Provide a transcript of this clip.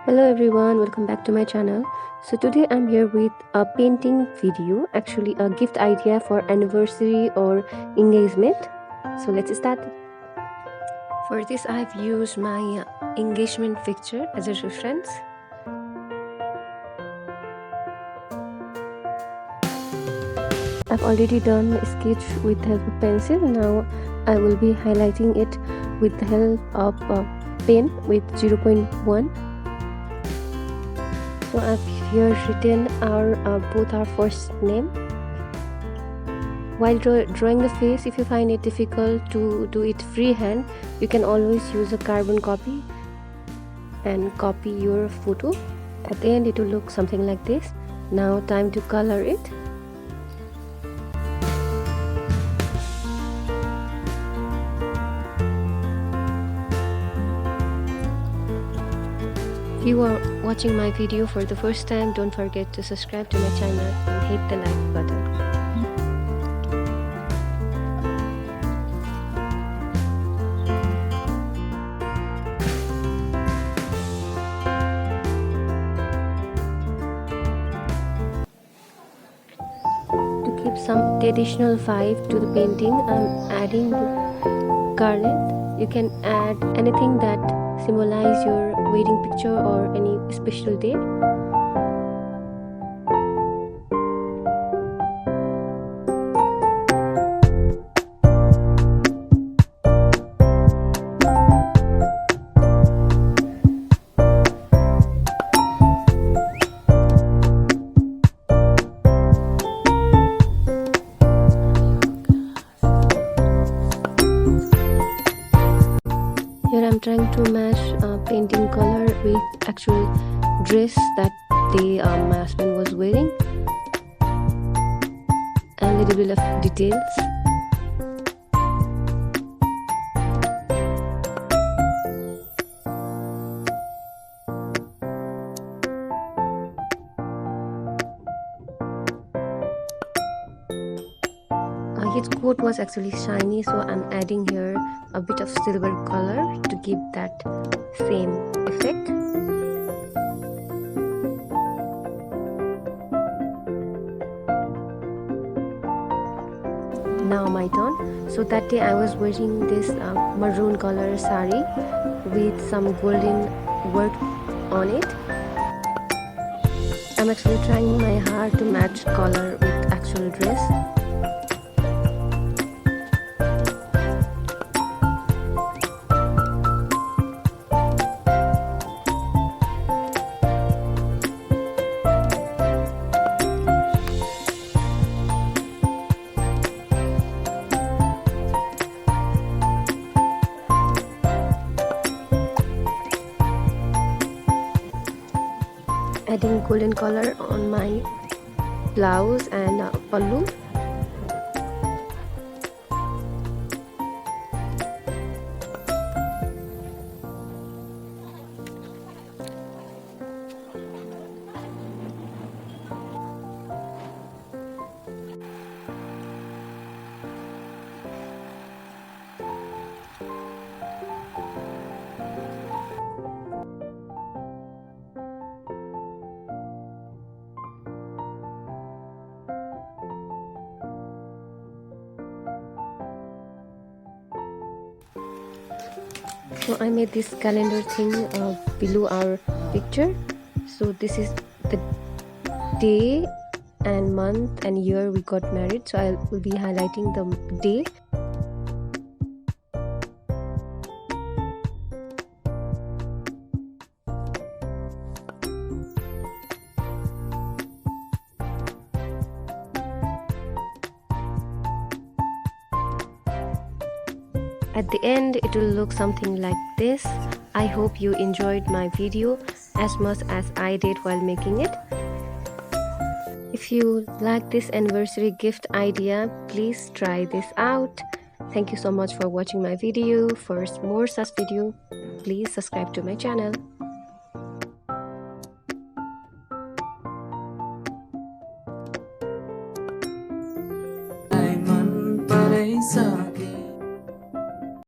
Hello everyone, welcome back to my channel. So today I'm here with a painting video, actually a gift idea for anniversary or engagement. So let's start. For this I've used my engagement picture as a reference. I've already done a sketch with the help of pencil. Now I will be highlighting it with the help of a pen with 0.1. So I've here written both our first name. While drawing the face, if you find it difficult to do it freehand, you can always use a carbon copy and copy your photo. At the end it will look something like this. Now time to color it. If you are watching my video for the first time, don't forget to subscribe to my channel and hit the like button. To keep some traditional vibe to the painting, I'm adding garland. You can add anything that symbolize your wedding picture or any special day. Here I'm trying to match painting color with actual dress that my husband was wearing, and a little bit of details. His coat was actually shiny, so I'm adding here a bit of silver color to give that same effect. Now my turn. So that day I was wearing this maroon color sari with some golden work on it. I'm actually trying my hard to match color with actual dress. Adding golden color on my blouse and pallu. So I made this calendar thing below our picture. So this is the day and month and year we got married. So I will be highlighting the day. At the end it will look something like this. I hope you enjoyed my video as much as I did while making it. If you like this anniversary gift idea, please try this out. Thank you so much for watching my video. For more such video, please subscribe to my channel.